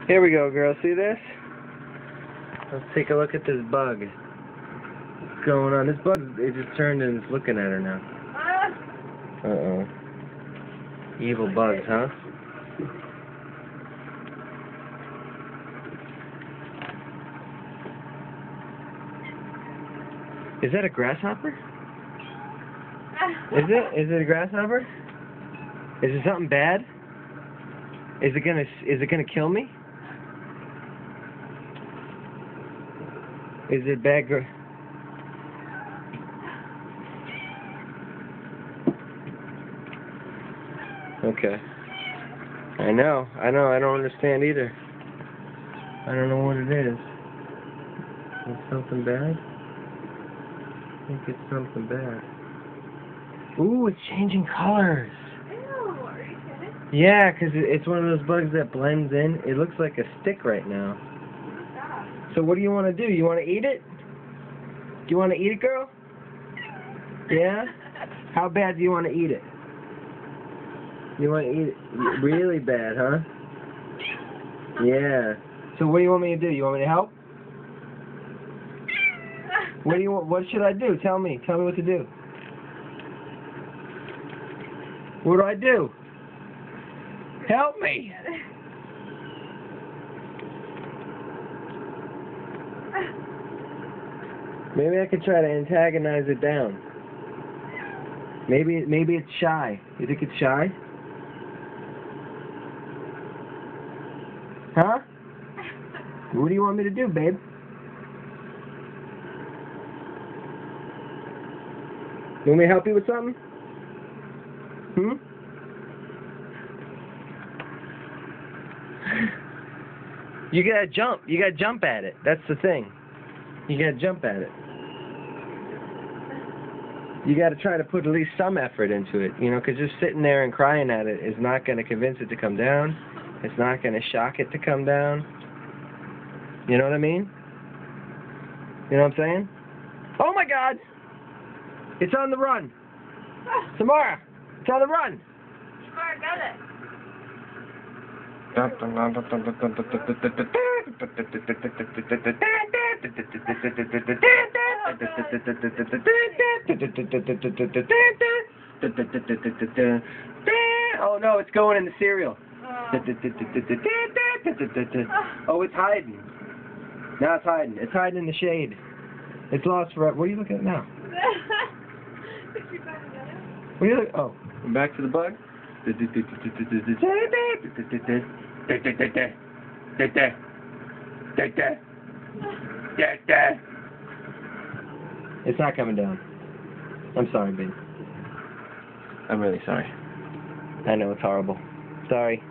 Here we go, girl. See this? Let's take a look at this bug. What's going on? This bug, it just turned and it's looking at her now. Uh-oh. Evil bugs, huh? Is that a grasshopper? Is it? Is it a grasshopper? Is it something bad? Is it gonna kill me? Is it bad? Okay. I know. I don't understand either. I don't know what it is. Is it something bad? I think it's something bad. Ooh, it's changing colors. Ew, are you kidding? Yeah, because it's one of those bugs that blends in. It looks like a stick right now. So what do you want to do? You want to eat it? Do you want to eat it, girl? Yeah? How bad do you want to eat it? You want to eat it really bad, huh? Yeah. So what do you want me to do? You want me to help? What do you want? What should I do? Tell me. Tell me what to do. What do I do? Help me. Maybe I could try to antagonize it down. Maybe it's shy. You think it's shy? Huh? What do you want me to do, babe? You want me to help you with something? You gotta jump. You gotta jump at it. That's the thing. You gotta jump at it. You gotta try to put at least some effort into it, you know, because just sitting there and crying at it is not gonna convince it to come down. It's not gonna shock it to come down. You know what I mean? You know what I'm saying? Oh my God! It's on the run! Samara! It's on the run! Samara, got it. Oh no, it's going in the cereal. Oh, it's hiding. Now it's hiding. It's hiding in the shade. It's lost forever. What are you looking at now? What are you looking? Oh, we're back to the bug. It's not coming down. I'm sorry, babe. I'm really sorry. I know it's horrible. Sorry.